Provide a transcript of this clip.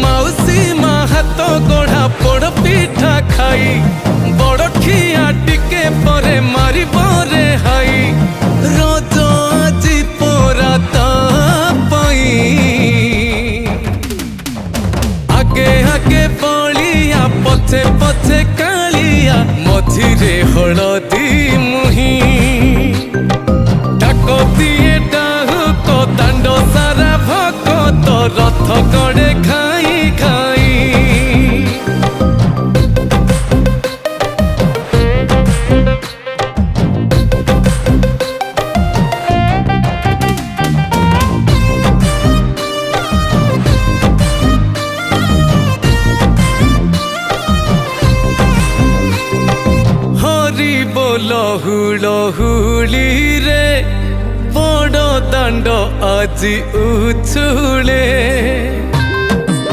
माउसी मा हाथ गढ़ा पोड़ पिठा खाई बड़ खिया टिके परे मारी बरे हाई रज आजी पोरा तापाई आगे आगे बलिया पछे पछे कालिया मझिरे हलदी मुही डाक दिए डाहुक दांड सारा भगत रथ गड़े खाई खाई हरि बोल हुलहुली रे बड़ दांड आजी उछुले।